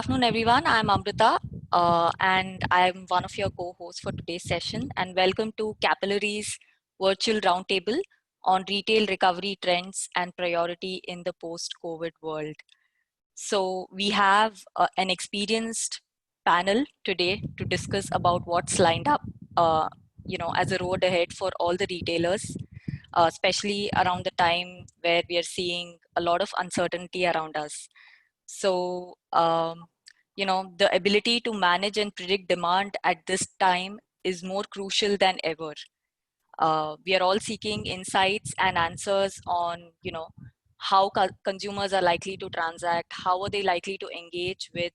Afternoon, everyone. I'm Amrita, and I'm one of your co-hosts for today's session. And welcome to Capillary's virtual roundtable on retail recovery trends and priority in the post-COVID world. So we have an experienced panel today to discuss about what's lined up, as a road ahead for all the retailers, especially around the time where we are seeing a lot of uncertainty around us. So, the ability to manage and predict demand at this time is more crucial than ever. We are all seeking insights and answers on, how consumers are likely to transact, how are they likely to engage with,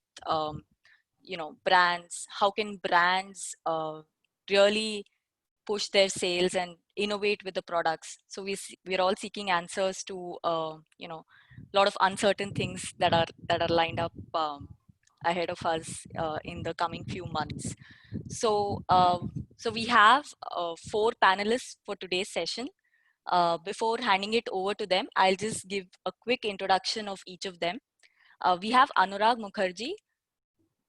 brands, how can brands really push their sales and innovate with the products. So we're all seeking answers to a lot of uncertain things that are lined up ahead of us in the coming few months. So we have four panelists for today's session. Before handing it over to them, I'll just give a quick introduction of each of them. We have Anurag Mukherjee.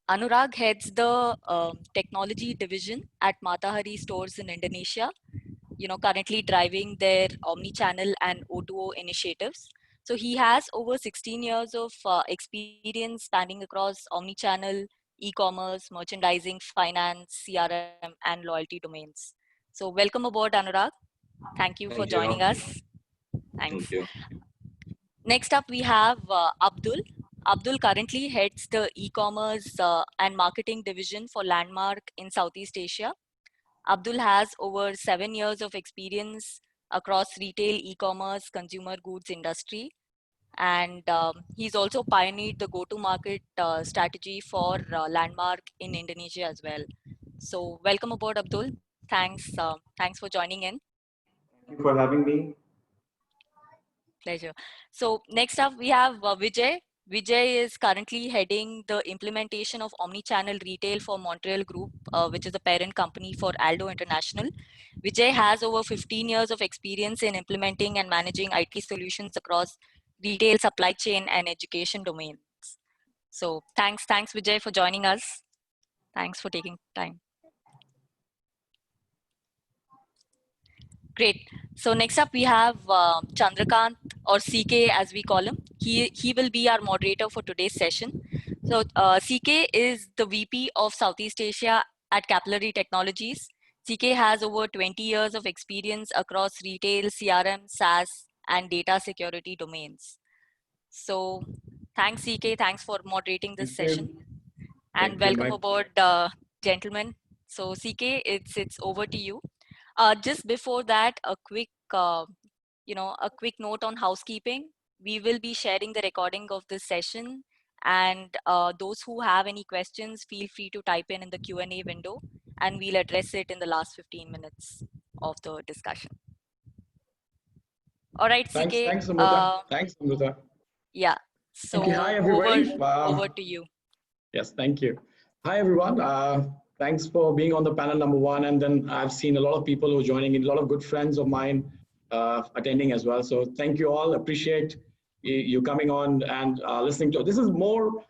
Anurag heads the technology division at Matahari stores in Indonesia, currently driving their omni-channel and O2O initiatives. So he has over 16 years of experience spanning across omni-channel, e-commerce, merchandising, finance, CRM, and loyalty domains. So welcome aboard, Anurag. Thank you for Thank joining you. us. Thank Thanks. you. Next up, we have Abdul. Abdul currently heads the e-commerce and marketing division for Landmark in Southeast Asia. Abdul has over 7 years of experience across retail, e-commerce, consumer goods industry, and he's also pioneered the go-to-market strategy for Landmark in Indonesia as well. So, welcome aboard, Abdul. Thanks for joining in. Thank you for having me. Pleasure. So, next up we have Vijay. Vijay is currently heading the implementation of omni-channel retail for Montreal Group, which is the parent company for Aldo International. Vijay has over 15 years of experience in implementing and managing IT solutions across retail, supply chain, and education domains. So thanks Vijay for joining us. Thanks for taking time. Great. So next up we have Chandrakant, or CK as we call him. He will be our moderator for today's session. So CK is the VP of Southeast Asia at Capillary Technologies. CK has over 20 years of experience across retail, CRM, SaaS, and data security domains. So thanks CK, thanks for moderating this session. And welcome aboard, gentlemen. So CK, it's over to you. Just before that, a quick note on housekeeping. We will be sharing the recording of this session, and those who have any questions, feel free to type in the Q&A window, and we'll address it in the last 15 minutes of the discussion. All right, CK. Thanks, Amrita. Thanks, Amrita. Yeah. So hi, everybody. Over to you. Yes, thank you. Hi, everyone. Thanks for being on the panel number one. And then I've seen a lot of people who are joining in, a lot of good friends of mine attending as well. So thank you all. Appreciate you coming on and listening to it. This is more,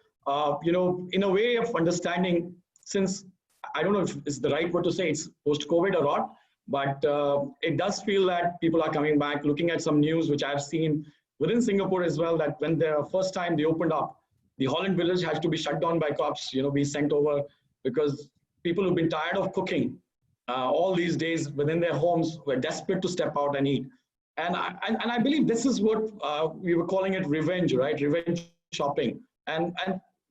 in a way of understanding, since I don't know if it's the right word to say it's post-COVID or not, but it does feel that people are coming back, looking at some news, which I've seen within Singapore as well, that when the first time they opened up, the Holland Village has to be shut down by cops, be sent over, because people who've been tired of cooking all these days within their homes were desperate to step out and eat. And I believe this is what we were calling it revenge, right? Revenge shopping. And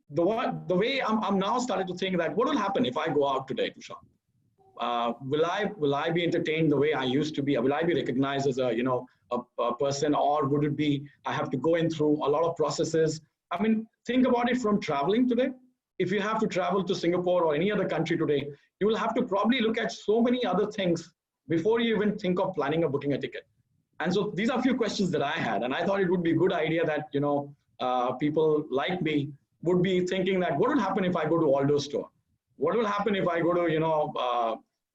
the way I'm now starting to think that what will happen if I go out today to shop? Will I be entertained the way I used to be? Will I be recognized as a person, or would it be I have to go in through a lot of processes? I mean, think about it from traveling today. If you have to travel to Singapore or any other country today, you will have to probably look at so many other things before you even think of planning or booking a ticket. And so these are a few questions that I had, and I thought it would be a good idea that people like me would be thinking that what will happen if I go to Aldo store? What will happen if I go to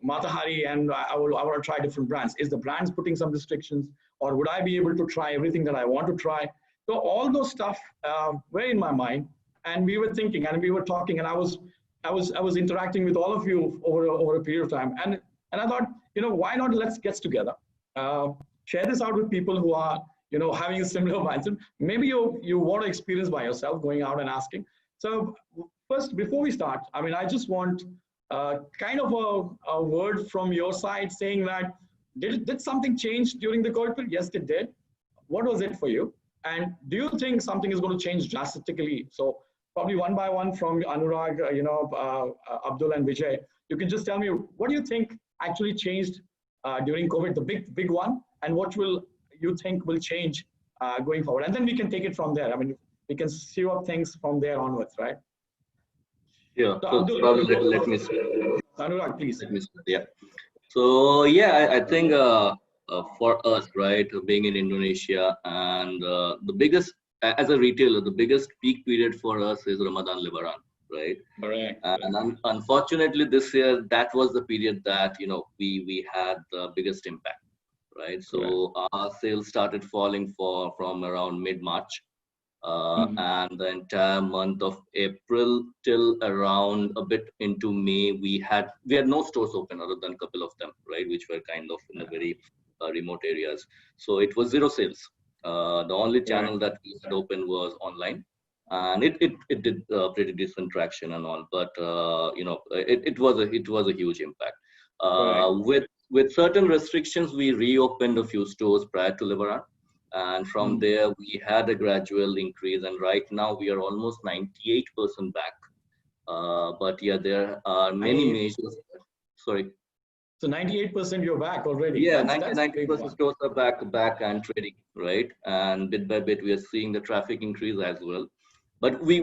Matahari and I want to try different brands? Is the brands putting some restrictions, or would I be able to try everything that I want to try? So all those stuff were in my mind. and we were thinking, and we were talking, and I was interacting with all of you over a period of time, and I thought, why not let's get together, share this out with people who are, having a similar mindset. Maybe you want to experience by yourself, going out and asking. So first, before we start, I mean, I just want kind of a word from your side saying that did something change during the COVID period? Yes, it did. What was it for you? And do you think something is going to change drastically? So probably one by one from Anurag, Abdul and Vijay, you can just tell me, what do you think actually changed during COVID, the big one, and what will you think will change going forward? And then we can take it from there. I mean, we can see up things from there onwards, right? Yeah. So So probably let me start. Anurag, please. Let me start. Yeah. So yeah, I think for us, right, being in Indonesia, and the biggest, as a retailer, the biggest peak period for us is Ramadan Lebaran, right? Correct. And unfortunately, this year that was the period that we had the biggest impact, right? So our sales started falling from around mid-March. And the entire month of April till around a bit into May, we had no stores open other than a couple of them, right, which were kind of in the very remote areas. So it was zero sales. The only channel that we had open was online, and it did pretty decent traction and all, but it was a huge impact. With certain restrictions, we reopened a few stores prior to Lebaran. And from there, we had a gradual increase. And right now, we are almost 98% back. But yeah, there are many measures. Sorry. So 98% you're back already. Yeah, 90% stores are back and trading, right? And bit by bit, we are seeing the traffic increase as well. But we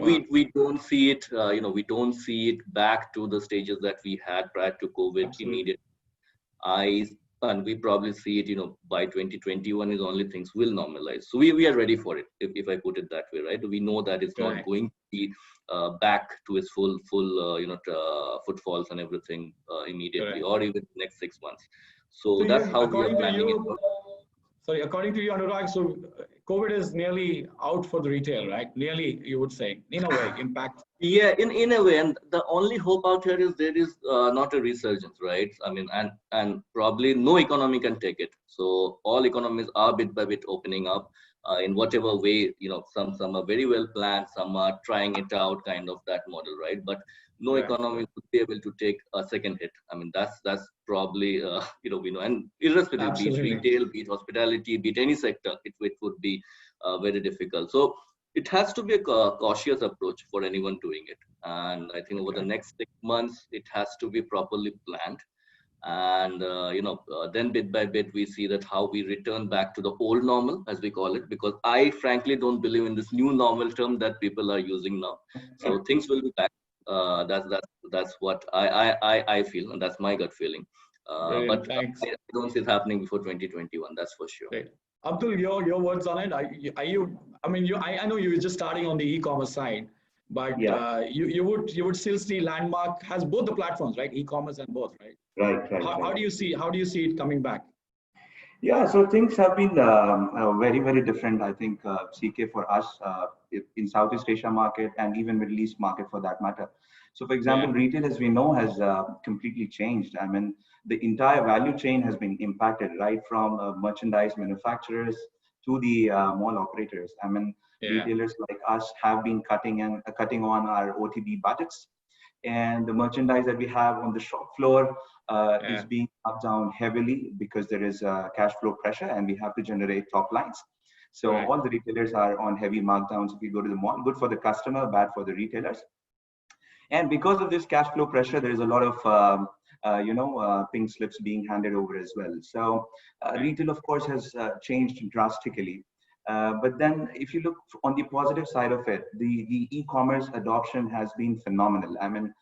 don't see it, we don't see it back to the stages that we had prior to COVID immediately. And we probably see it, by 2021 is only things will normalize. So we are ready for it, if I put it that way, right? We know that it's not going to be back to its full footfalls and everything immediately, or even the next 6 months. So that's how we are planning it. Sorry, according to you, Anurag, so COVID is nearly out for the retail, right? Nearly, you would say, in a way, impact. Yeah, in a way, and the only hope out here is there is not a resurgence, right? I mean, and probably no economy can take it. So all economies are bit by bit opening up in whatever way. Some are very well planned, some are trying it out, kind of that model, right? But no economy would be able to take a second hit. I mean, that's probably we know, and irrespective, be it retail, be it hospitality, be it any sector, it would be very difficult. So it has to be a cautious approach for anyone doing it. And I think over the next 6 months, it has to be properly planned. And, then bit by bit, we see that how we return back to the old normal, as we call it, because I frankly don't believe in this new normal term that people are using now. So things will be back. That's what I feel, and that's my gut feeling. But I don't see it happening before 2021. That's for sure. Great. Abdul, your words on it. Are you? I mean, I know you were just starting on the e-commerce side, but you would still see Landmark has both the platforms, right? E-commerce and both, right? Right. How do you see it coming back? Yeah, so things have been very, very different. I think CK for us in Southeast Asia market and even Middle East market for that matter. So for example, retail, as we know, has completely changed. I mean, the entire value chain has been impacted, right from merchandise manufacturers to the mall operators. I mean, retailers like us have been cutting on our OTB budgets, and the merchandise that we have on the shop floor is being up down heavily because there is cash flow pressure and we have to generate top lines. So all the retailers are on heavy markdowns. If you go to the mall, good for the customer, bad for the retailers. And because of this cash flow pressure, there is a lot of pink slips being handed over as well. So retail, of course, has changed drastically. But then if you look on the positive side of it, the e-commerce adoption has been phenomenal. I mean,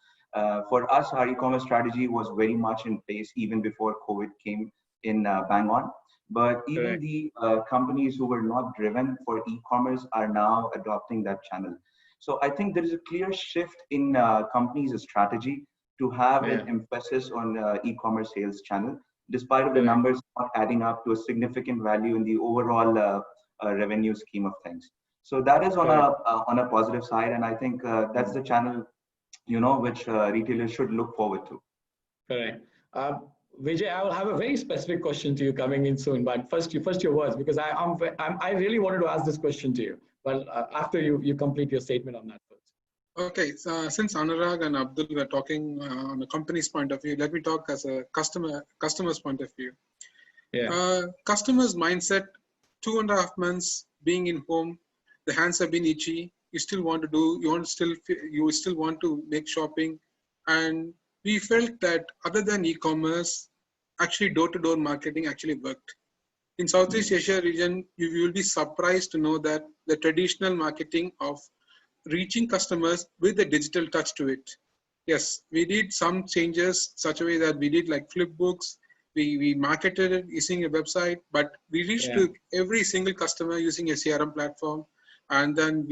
for us, our e-commerce strategy was very much in place even before COVID came in bang on. But even the companies who were not driven for e-commerce are now adopting that channel. So I think there is a clear shift in companies' strategy to have an emphasis on e-commerce sales channel, despite of the numbers not adding up to a significant value in the overall revenue scheme of things. So that is on a positive side, and I think that's the channel, which retailers should look forward to. Correct. Vijay, I will have a very specific question to you coming in soon, but first your words, because I really wanted to ask this question to you, but after you complete your statement on that first. Okay, so since Anurag and Abdul were talking on a company's point of view, let me talk as a customer's point of view. Yeah. Customer's mindset, 2.5 months being in home, the hands have been itchy. You still want to do, you still want to make shopping, and we felt that other than e-commerce, actually door-to-door marketing actually worked. In Southeast Asia region, you will be surprised to know that the traditional marketing of reaching customers with a digital touch to it. Yes, we did some changes such a way that we did like flip books. We marketed it using a website, but we reached to every single customer using a CRM platform. And then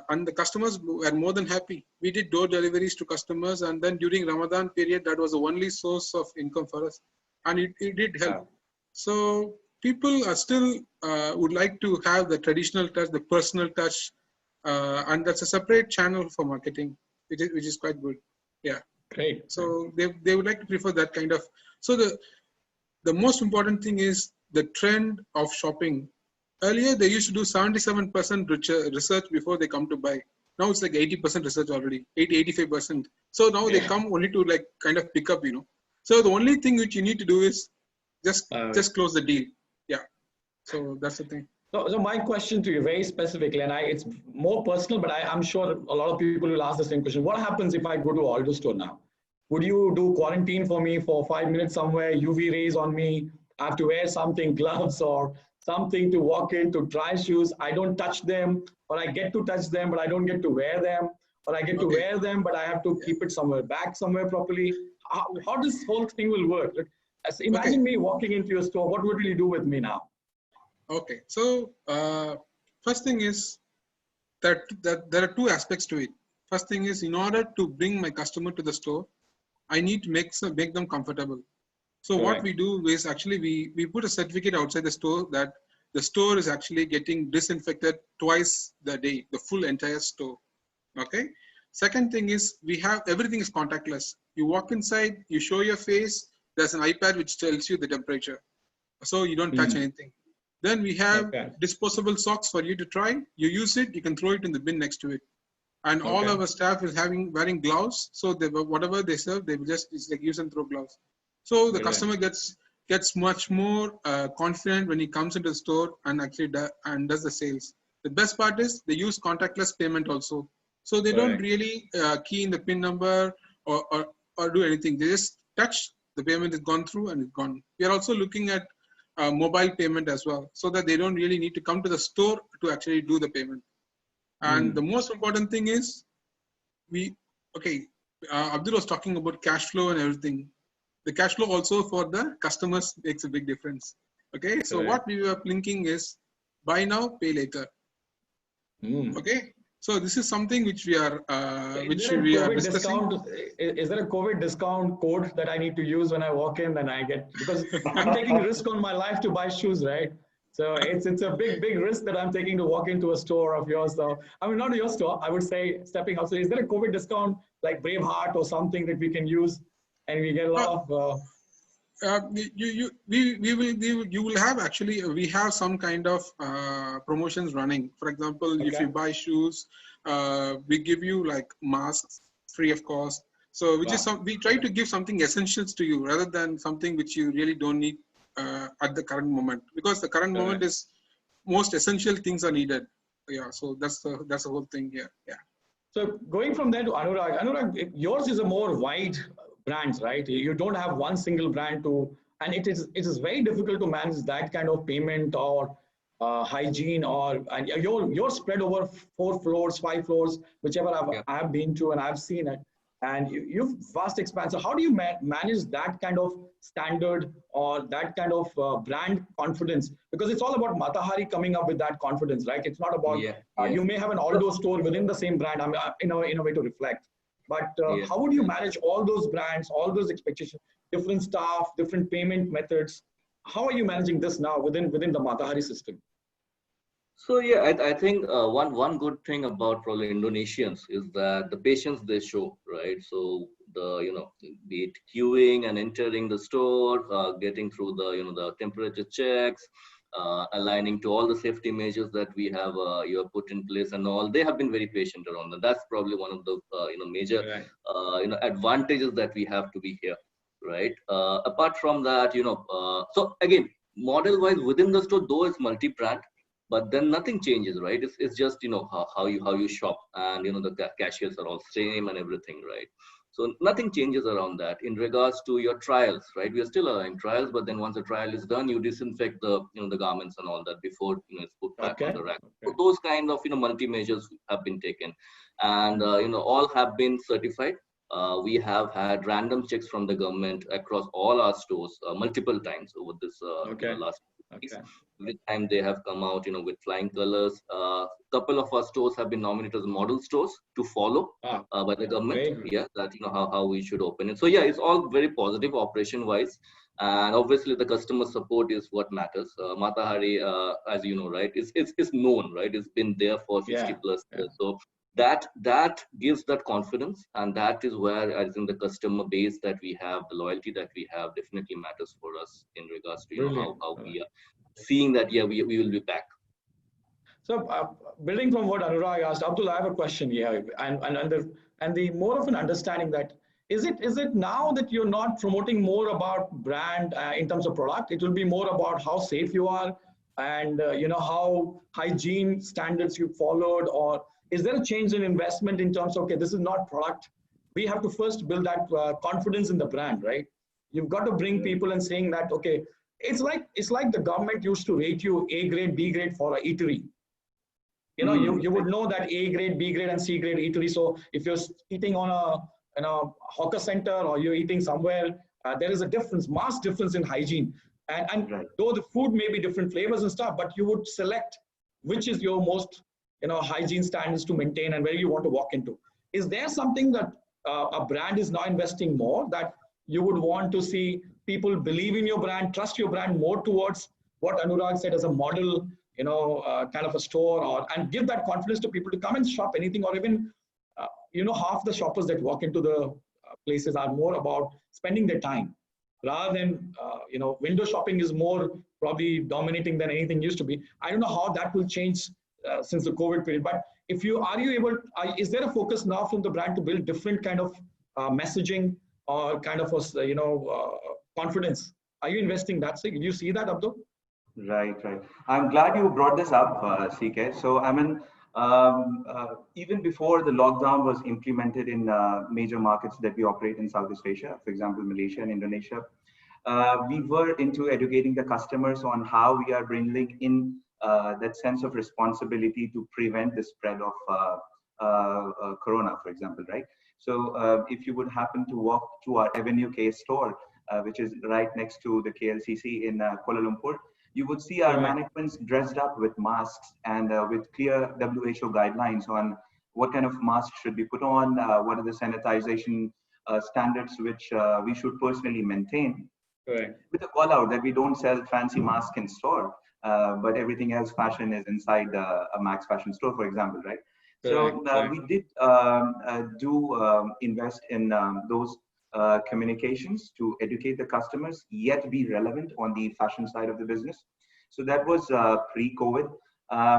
and the customers were more than happy. We did door deliveries to customers, and then during Ramadan period, that was the only source of income for us, and it did help. Wow. So people are still would like to have the traditional touch, the personal touch, and that's a separate channel for marketing, which is quite good. Yeah. Great. So they would like to prefer that kind of. So the most important thing is the trend of shopping. Earlier, they used to do 77% research before they come to buy. Now it's like 80% research already, 85%. So now they come only to like kind of pick up, So the only thing which you need to do is just close the deal. Yeah. So that's the thing. So my question to you very specifically, and it's more personal, but I'm sure a lot of people will ask the same question. What happens if I go to Aldo store now? Would you do quarantine for me for 5 minutes somewhere, UV rays on me? I have to wear something, gloves or something to walk in, to try shoes. I don't touch them, or I get to touch them, but I don't get to wear them, or I get to wear them, but I have to keep it back somewhere properly. How this whole thing will work? Imagine me walking into your store. What would you do with me now? Okay, so first thing is that there are two aspects to it. First thing is, in order to bring my customer to the store, I need to make them comfortable. So what we do is actually we put a certificate outside the store that the store is actually getting disinfected twice the day, the full entire store. Okay. Second thing is everything is contactless. You walk inside, you show your face. There's an iPad which tells you the temperature, so you don't touch anything. Then we have disposable socks for you to try. You use it, you can throw it in the bin next to it. And all our staff is wearing gloves, so whatever they serve, they will it's like use and throw gloves. So the customer gets much more confident when he comes into the store and actually does the sales. The best part is they use contactless payment also. So they don't really key in the PIN number or do anything. They just touch, the payment is gone through and it's gone. We are also looking at mobile payment as well, so that they don't really need to come to the store to actually do the payment. And the most important thing is Abdul was talking about cash flow and everything. The cash flow also for the customers makes a big difference. Okay, so what we were thinking is buy now, pay later. Okay, so this is something which we are discussing. Is there a COVID discount code that I need to use when I walk in and I get, because I'm taking risk on my life to buy shoes, right? So it's a big risk that I'm taking to walk into a store of yours. So I mean, not your store, I would say stepping out. So is there a COVID discount like Braveheart or something that we can use and we get a lot of? You will have actually, we have some kind of promotions running. For example, if you buy shoes, we give you like masks free of cost. So which is we try to give something essentials to you rather than something which you really don't need at the current moment, because the current moment is most essential things are needed. Yeah, so that's the whole thing here. Yeah. So going from there to Anurag, yours is a more wide brands, right? You don't have one single brand and it is very difficult to manage that kind of payment or hygiene, and you're spread over 4 floors, 5 floors, whichever I have been to and I've seen it. And you've vast expanse. So how do you manage that kind of standard or that kind of brand confidence? Because it's all about Matahari coming up with that confidence, right? It's not about, you may have an Aldo store within the same brand, in a way to reflect. But how would you manage all those brands, all those expectations, different staff, different payment methods? How are you managing this now within the Matahari system? So yeah, I think one good thing about probably Indonesians is that the patience they show, right? So the be it queuing and entering the store, getting through the the temperature checks, aligning to all the safety measures that we have you have put in place and all, they have been very patient around that. That's probably one of the major Right. advantages that we have to be here, right? Apart from that, so again, model wise within the store, though it's multi-brand, but then nothing changes, right? It's just how you shop, and the cashiers are all same and everything, right? So nothing changes around that. In regards to your trials, right, we are still allowing trials, but then once the trial is done, you disinfect the the garments and all that before it's put back on Okay. the rack. So Okay. those kind of multi measures have been taken, and all have been certified. We have had random checks from the government across all our stores multiple times over this Okay. last weeks. Okay. With time they have come out with flying colors. Couple of our stores have been nominated as model stores to follow Ah, by the government. very good. Yeah, that how we should open it. So yeah, it's all very positive operation wise, and obviously the customer support is what matters. Matahari, as you know, right, it's known, right? It's been there for 60 Yeah. plus Yeah. years. So that gives that confidence, and that is where I think the customer base that we have, the loyalty that we have, definitely matters for us in regards to Brilliant. how All right. we are seeing that. Yeah, we will be back. So, building from what Anurag asked, Abdul, I have a question here, and the more of an understanding that is it now that you're not promoting more about brand in terms of product? It will be more about how safe you are, and how hygiene standards you followed, or is there a change in investment in terms of, okay, this is not product? We have to first build that confidence in the brand, right? You've got to bring people and saying that, okay, it's like the government used to rate you A grade, B grade for a eatery. You would know that A grade, B grade, and C grade eatery. So if you're eating on a hawker center, or you're eating somewhere, there is a difference, mass difference in hygiene. And Right. though the food may be different flavors and stuff, but you would select which is your most hygiene standards to maintain and where you want to walk into. Is there something that a brand is now investing more, that you would want to see people believe in your brand, trust your brand more towards what Anurag said as a model, kind of a store, and give that confidence to people to come and shop anything, or even, half the shoppers that walk into the places are more about spending their time rather than, window shopping is more probably dominating than anything used to be. I don't know how that will change since the COVID period, but is there a focus now from the brand to build different kind of messaging, or kind of confidence? Are you investing that? Do you see that, Abdul? Right, right. I'm glad you brought this up, CK. So, I mean, even before the lockdown was implemented in major markets that we operate in Southeast Asia, for example, Malaysia and Indonesia, we were into educating the customers on how we are bringing in that sense of responsibility to prevent the spread of corona, for example, right? So, if you would happen to walk to our Avenue K store, which is right next to the KLCC in Kuala Lumpur, you would see our mannequins dressed up with masks and with clear WHO guidelines on what kind of mask should be put on, what are the sanitization standards which we should personally maintain. Correct. With a call out that we don't sell fancy masks in store, but everything else fashion is inside a Max Fashion store, for example, right? So we did invest in those communications to educate the customers, yet be relevant on the fashion side of the business. So that was pre-COVID.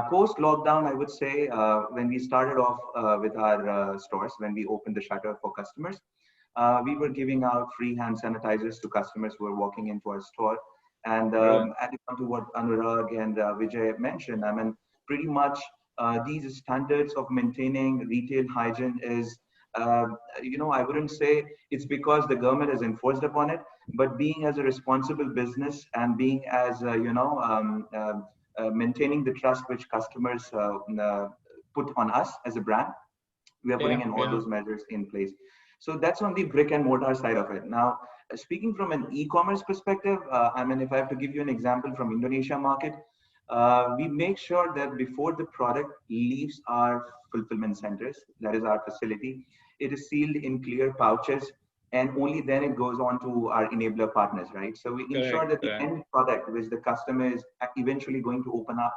Post-lockdown, I would say, when we started off with our stores, when we opened the shutter for customers, we were giving out free hand sanitizers to customers who were walking into our store. And adding on to what Anurag and Vijay mentioned, I mean, pretty much these standards of maintaining retail hygiene is, I wouldn't say it's because the government has enforced upon it, but being as a responsible business and being as, maintaining the trust which customers put on us as a brand, we are putting in all those measures in place. So that's on the brick and mortar side of it. Now, speaking from an e-commerce perspective, I mean, if I have to give you an example from Indonesia market, we make sure that before the product leaves our fulfillment centers, that is our facility, it is sealed in clear pouches, and only then it goes on to our enabler partners, right? So we ensure that the end product, which the customer is eventually going to open up,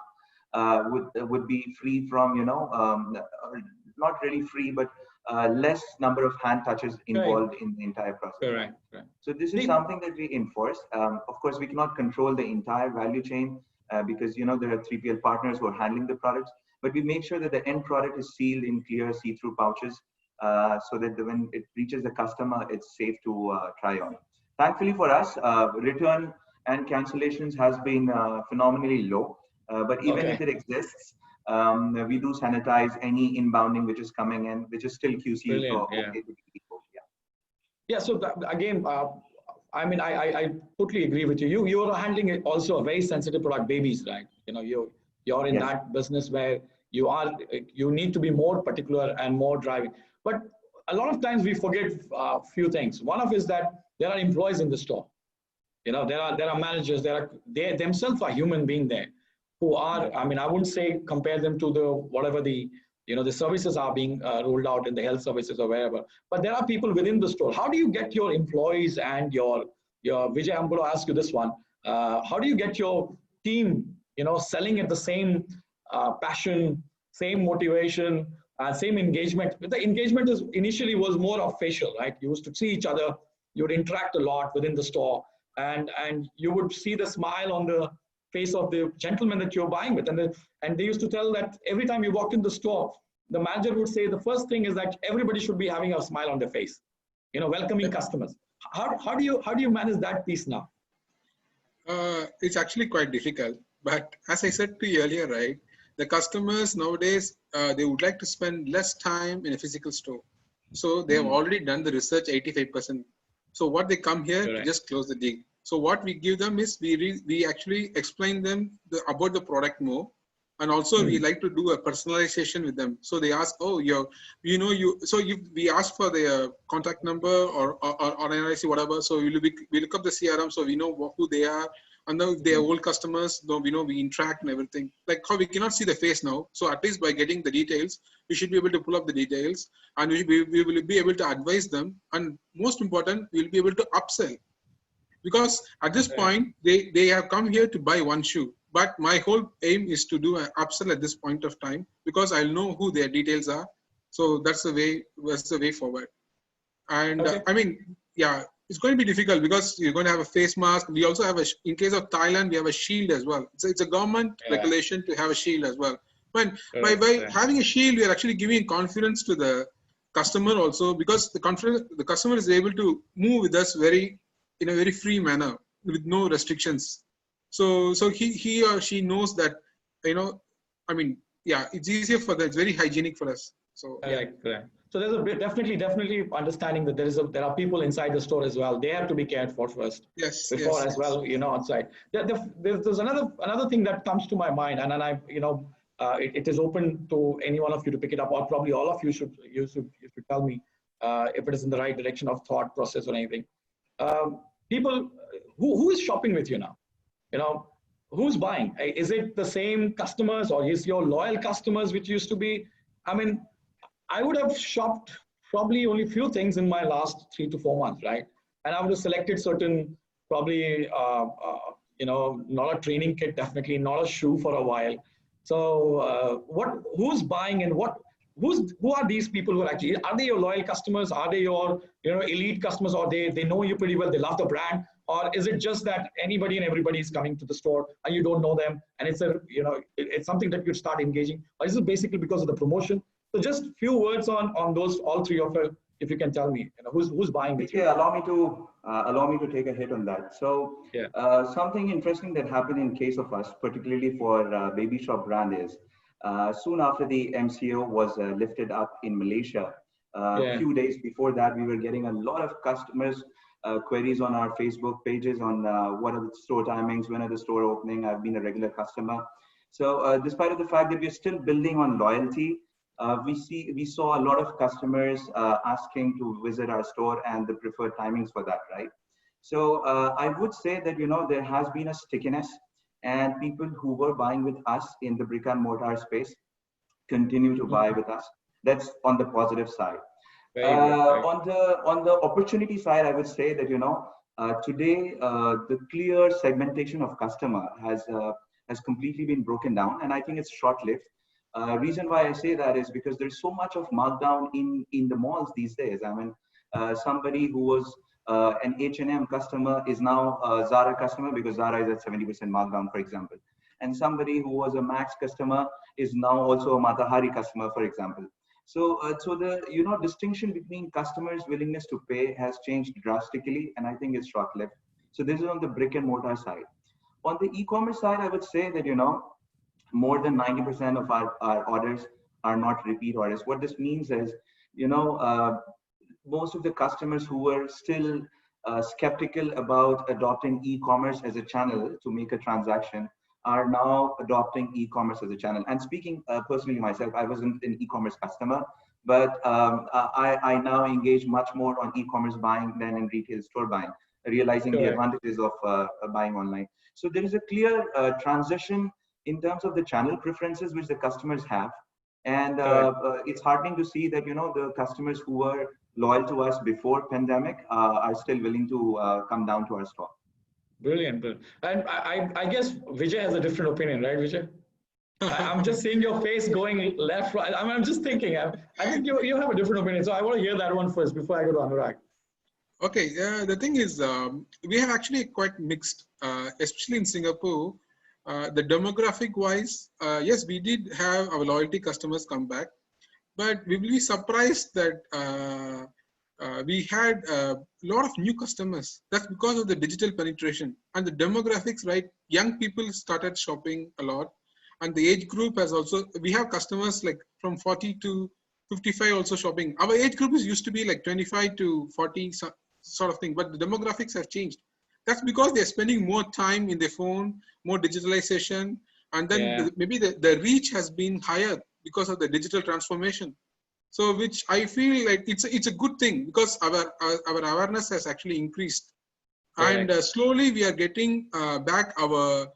would be free from, not really free, but less number of hand touches involved in the entire process. Correct. So this is something that we enforce. Of course, we cannot control the entire value chain because there are 3PL partners who are handling the products, but we make sure that the end product is sealed in clear see-through pouches so that when it reaches the customer, it's safe to try on. Thankfully for us, return and cancellations has been phenomenally low, but even if it exists, we do sanitize any inbounding which is coming in, which is still QC. Brilliant, yeah. So again, I mean, I totally agree with you. You are handling also a very sensitive product, babies, right? You're in that business where you need to be more particular and more driving. But a lot of times we forget a few things. One of is that there are employees in the store. There are managers. They themselves are human being there, who are. I mean, I wouldn't say compare them to the services are being rolled out in the health services or wherever. But there are people within the store. How do you get your employees and your Vijay? I'm going to ask you this one. How do you get your team, selling at the same passion, same motivation, same engagement? The engagement initially was more of facial, right? You used to see each other. You would interact a lot within the store, and you would see the smile on the face of the gentleman that you're buying with. And they used to tell that every time you walked in the store, the manager would say the first thing is that everybody should be having a smile on their face, welcoming customers. How do you manage that piece now? It's actually quite difficult. But as I said to you earlier, right, the customers nowadays, they would like to spend less time in a physical store. So they have already done the research 85%. So what they come here to just close the deal. So what we give them is we actually explain them about the product more, and also we like to do a personalization with them. So they ask, we ask for their contact number or NIC, whatever. So we look up the CRM, so we know who they are, and now if they are old customers, we interact and everything. Like how we cannot see the face now, so at least by getting the details, we should be able to pull up the details, and we will be able to advise them, and most important, we will be able to upsell. Because at this point, they have come here to buy one shoe. But my whole aim is to do an upsell at this point of time, because I'll know who their details are. So that's the way forward. And I mean, yeah, it's going to be difficult because you're going to have a face mask. We also have in case of Thailand, we have a shield as well. So it's a government regulation to have a shield as well. But by having a shield, we are actually giving confidence to the customer also, because the customer is able to move with us in a very free manner with no restrictions. So he or she knows that, I mean, yeah, it's easier for them. It's very hygienic for us. So correct. So there's a definitely understanding that there are people inside the store as well. They have to be cared for first. Yes. Before as well, outside. There's another thing that comes to my mind, and then it is open to any one of you to pick it up, or probably all of you should tell me if it is in the right direction of thought process or anything. People who is shopping with you now, who's buying? Is it the same customers, or is your loyal customers, which used to be? I mean, I would have shopped probably only few things in my last 3 to 4 months, right? And I would have selected certain, probably, not a training kit, definitely not a shoe for a while. So who's buying, and who are these people who are they your loyal customers? Are they your elite customers, or they know you pretty well, they love the brand? Or is it just that anybody and everybody is coming to the store and you don't know them, and it's something that you start engaging? Or is it basically because of the promotion? So just few words on those, all three of you, if you can tell me, who's buying with you? Allow me to take a hit on that. So something interesting that happened in case of us, particularly for Baby Shop brand, is soon after the MCO was lifted up in Malaysia, a few days before that, we were getting a lot of customers queries on our Facebook pages on what are the store timings, when are the store opening. I've been a regular customer. So despite of the fact that we're still building on loyalty, we saw a lot of customers asking to visit our store and the preferred timings for that, right? So I would say that, there has been a stickiness, and people who were buying with us in the brick and mortar space continue to buy with us. That's on the positive side. On the opportunity side, I would say that, today the clear segmentation of customer has has completely been broken down, and I think it's short-lived. Reason why I say that is because there's so much of markdown in the malls these days. I mean, somebody who was an H&M customer is now a Zara customer because Zara is at 70% markdown, for example. And somebody who was a Max customer is now also a Matahari customer, for example. So, so the distinction between customers' willingness to pay has changed drastically, and I think it's short-lived. So this is on the brick and mortar side. On the e-commerce side, I would say that more than 90% of our orders are not repeat orders. What this means is, most of the customers who were still skeptical about adopting e-commerce as a channel to make a transaction are now adopting e-commerce as a channel. And speaking personally myself, I wasn't an e-commerce customer, but I now engage much more on e-commerce buying than in retail store buying, realizing the advantages of buying online. So there is a clear transition in terms of the channel preferences which the customers have. And it's heartening to see that, the customers who were loyal to us before pandemic are still willing to come down to our store. Brilliant. And I guess Vijay has a different opinion, right, Vijay? I'm just seeing your face going left, right. I'm just thinking, I think you have a different opinion. So I want to hear that one first before I go to Anurag. Okay, the thing is, we have actually quite mixed, especially in Singapore. The demographic wise, yes, we did have our loyalty customers come back, but we will be surprised that we had a lot of new customers. That's because of the digital penetration and the demographics, right? Young people started shopping a lot, and the age group has also, we have customers like from 40 to 55 also shopping. Our age group used to be like 25 to 40 sort of thing, but the demographics have changed. That's because they're spending more time in their phone, more digitalization, and then maybe the reach has been higher because of the digital transformation. So, which I feel like it's a good thing because our awareness has actually increased, and slowly we are getting back our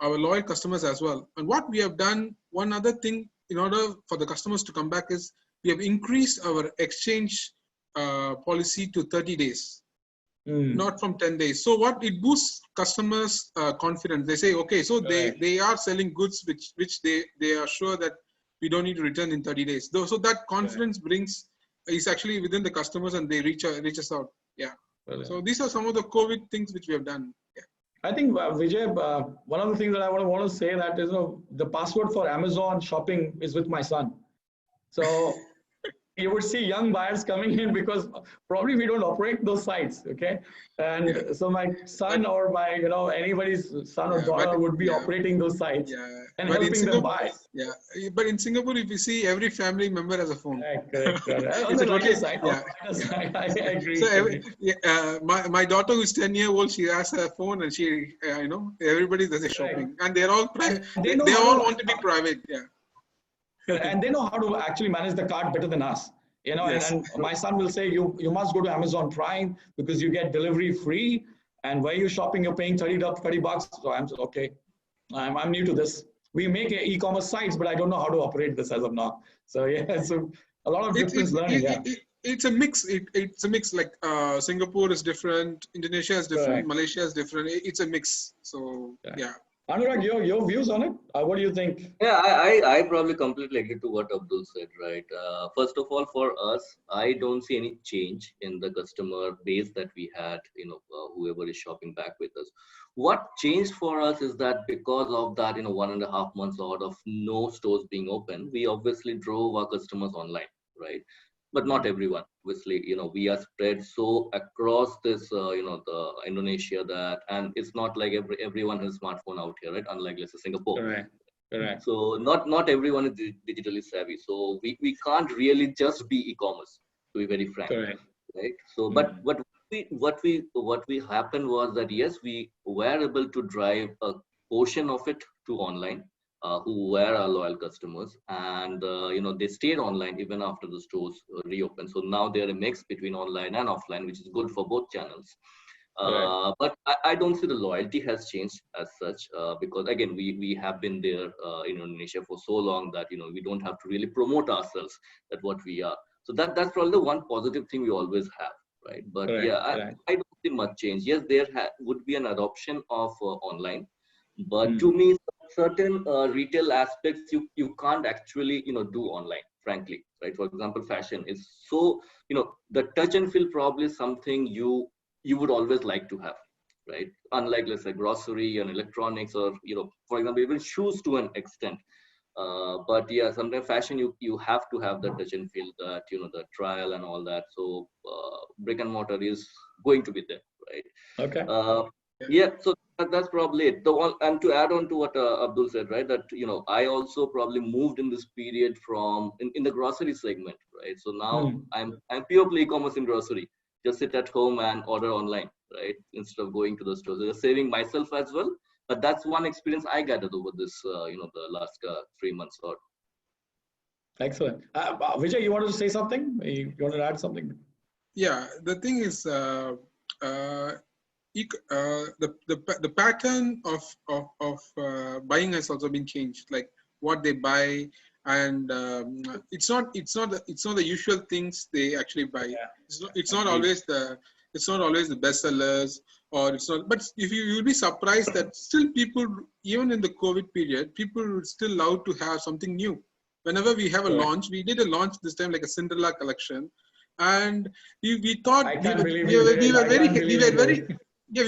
loyal customers as well. And what we have done, one other thing in order for the customers to come back is we have increased our exchange policy to 30 days. Not from 10 days. So what it boosts customers' confidence. They say, okay, so they are selling goods which they are sure that we don't need to return in 30 days. So that confidence is actually within the customers, and they reach us out. Yeah. So these are some of the COVID things which we have done. Yeah. I think Vijay, one of the things that I want to say that is, the password for Amazon shopping is with my son. So you would see young buyers coming in because probably we don't operate those sites, okay? And so my son or my, anybody's son or daughter would be operating those sites and helping them buy. Yeah, but in Singapore, if you see, every family member has a phone. Correct. On the lighter side, I agree. So my daughter who's 10 years old, she has a phone, and she, everybody does a shopping, and they're all private. They all want to be private. Yeah. And they know how to actually manage the cart better than us, and my son will say, you must go to Amazon Prime because you get delivery free, and where you're shopping, you're paying $30. So I'm okay. I'm new to this. We make e-commerce sites, but I don't know how to operate this as of now. So so a lot of difference learning. It's a mix. It's a mix. Like Singapore is different, Indonesia is different, Malaysia is different. It's a mix. So yeah. Anurag, your views on it? What do you think? Yeah, I probably completely agree to what Abdul said, right? First of all, for us, I don't see any change in the customer base that we had, whoever is shopping back with us. What changed for us is that because of that, 1.5 months out of no stores being open, we obviously drove our customers online, right? But not everyone. Obviously, we are spread so across this, the Indonesia and it's not like everyone has a smartphone out here, right? Unlike, let's say, Singapore. Correct. So not everyone is digitally savvy. So we can't really just be e-commerce, to be very frank, right? So, but what we happened was that yes, we were able to drive a portion of it to online. Who were our loyal customers, and they stayed online even after the stores reopened. So now they're a mix between online and offline, which is good for both channels. But I don't see the loyalty has changed as such, because again, we have been there in Indonesia for so long that we don't have to really promote ourselves at what we are. So that's probably the one positive thing we always have, right? But I don't see much change. Yes, there would be an adoption of online. But to me, certain retail aspects you can't actually do online, frankly, right? For example, fashion is so, the touch and feel probably something you would always like to have, right? Unlike, let's say, grocery and electronics, or for example, even shoes to an extent. But yeah, sometimes fashion you have to have the touch and feel, that the trial and all that. So brick and mortar is going to be there, right? Okay. Yeah, so that's probably it. The one, and to add on to what Abdul said, right, that I also probably moved in this period from in the grocery segment, right? So now I'm purely e-commerce in grocery. Just sit at home and order online, right, instead of going to the stores. So saving myself as well. But that's one experience I gathered over this, the last 3 months or. Excellent. Vijay, you wanted to say something? You wanted to add something? Yeah, the thing is, the pattern of buying has also been changed. Like what they buy, and it's not the usual things they actually buy. Yeah. It's not always the bestsellers, or it's not. But if you'll be surprised that still people, even in the COVID period, people would still love to have something new. Whenever we have a launch, we did a launch this time like a Cinderella collection, and we thought we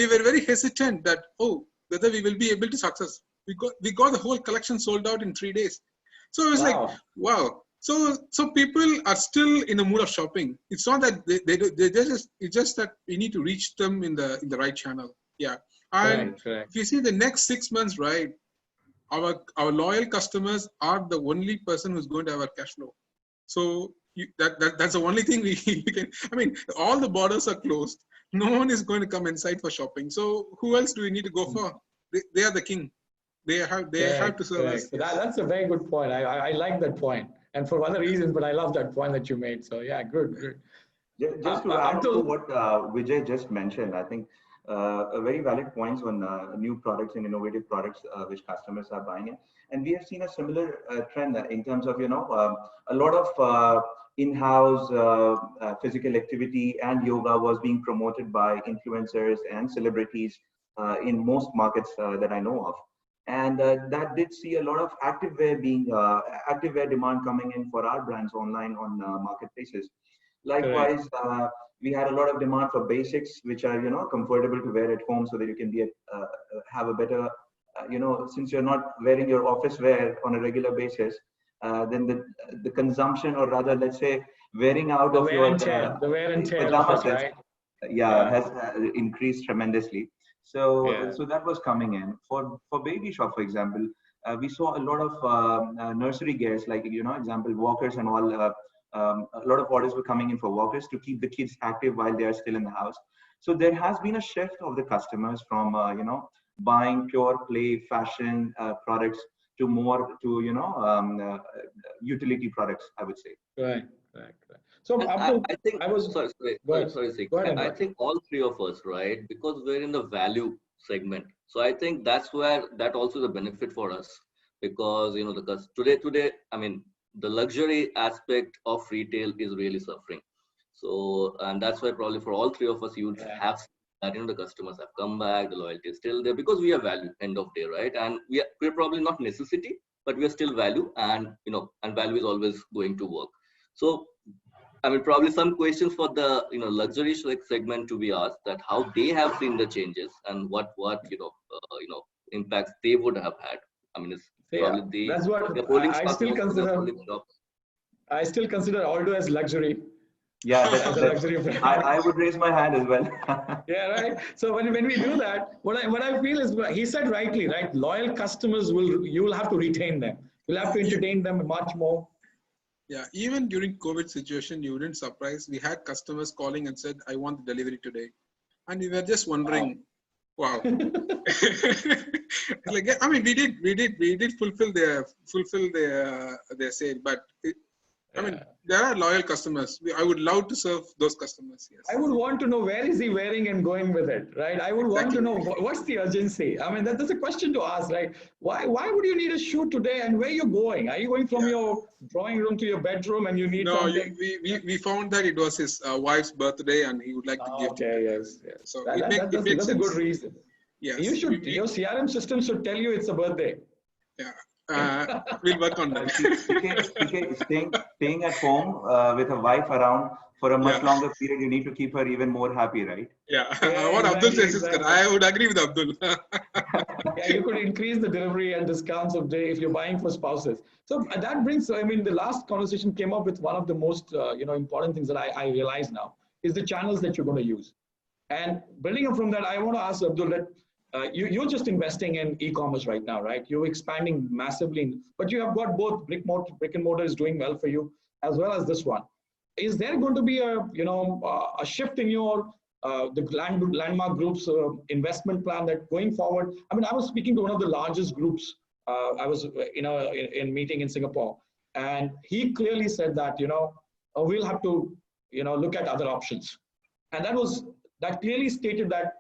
were very hesitant that whether we will be able to success. We got the whole collection sold out in 3 days. So it was like, wow. So people are still in the mood of shopping. It's not that it's just that we need to reach them in the right channel. Yeah. And if you see the next 6 months, right, our loyal customers are the only person who's going to have our cash flow. So that's the only thing we can. I mean, all the borders are closed. No one is going to come inside for shopping. So who else do we need to go for? They are the king. They have to serve us. Yes. That's a very good point. I like that point, and for other reasons, but I love that point that you made. So yeah, good. Just to add to what Vijay just mentioned, I think a very valid points on new products and innovative products which customers are buying in. And we have seen a similar trend in terms of, a lot of in-house physical activity and yoga was being promoted by influencers and celebrities in most markets that I know of. And that did see a lot of activewear demand coming in for our brands online on marketplaces. Likewise, we had a lot of demand for basics, which are comfortable to wear at home, so that you can have a better, since you're not wearing your office wear on a regular basis, then the consumption, or rather, let's say, wearing out of your the wear and tear pajamas, right? has increased tremendously. So that was coming in for baby shop, for example. We saw a lot of nursery gears, like example walkers and all. A lot of orders were coming in for walkers to keep the kids active while they are still in the house. So there has been a shift of the customers from buying pure play fashion products to more to utility products, I would say. Right. So I think I was sorry, I think all three of us, right, because we're in the value segment. So I think that's where that also is a benefit for us, because because today, I mean, the luxury aspect of retail is really suffering. So, and that's why probably for all three of us, you would have that the customers have come back, the loyalty is still there, because we are value end of day, right? And we're probably not necessity, but we are still value, and and value is always going to work. So I mean, probably some questions for the luxury segment to be asked, that how they have seen the changes and what impacts they would have had. I mean, it's probably that's what I still consider. I still consider Aldo as luxury. Yeah, that's a luxury brand. I would raise my hand as well. Yeah, right. So when we do that, what I feel is, he said rightly, right? Loyal customers you will have to retain them. You'll have to entertain them much more. Yeah, even during COVID situation, you wouldn't surprise. We had customers calling and said, "I want the delivery today," and we were just wondering, wow. Like, I mean, we did fulfill their sale, but I mean, there are loyal customers. I would love to serve those customers. Yes. I would want to know, where is he wearing and going with it, right? I would want to know what's the urgency. I mean, that's a question to ask, right? Why would you need a shoot today, and where you're going? Are you going from your drawing room to your bedroom and you need something? We found that it was his wife's birthday and he would like to give. Okay, yes. So that's a good reason. Yes. Your CRM system should tell you it's a birthday. Yeah. We'll work on that. Staying at home with a wife around for a much Yeah. longer period, you need to keep her even more happy, right? Yeah. Yeah, What Abdul exactly, says is correct. exactly. I would agree with Abdul. Yeah, you could increase the delivery and discounts of day if you're buying for spouses. So that brings, I mean, the last conversation came up with one of the most, important things that I realize now is the channels that you're going to use. And building up from that, I want to ask Abdul that you're just investing in e-commerce right now, right? You're expanding massively, but you have got both brick and mortar is doing well for you as well as this one. Is there going to be a shift in your the landmark group's investment plan that going forward? I mean, I was speaking to one of the largest groups. I was in meeting in Singapore, and he clearly said that we'll have to look at other options, and that clearly stated that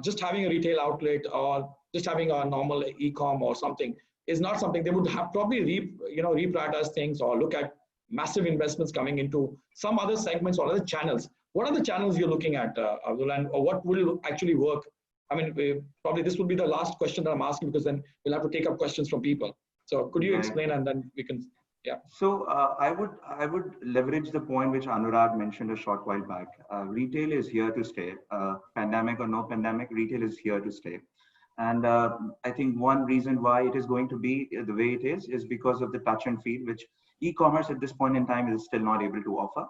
just having a retail outlet or just having a normal e-com or something is not something they would have probably reprioritize things or look at massive investments coming into some other segments or other channels. What are the channels you're looking at, Abdul, and or what will actually work? I mean, probably this will be the last question that I'm asking because then we'll have to take up questions from people. So could you Right. explain and then we can, yeah. So I would leverage the point which Anurag mentioned a short while back. Retail is here to stay. Pandemic or no pandemic, retail is here to stay. And I think one reason why it is going to be the way it is because of the touch and feel, which e-commerce at this point in time is still not able to offer.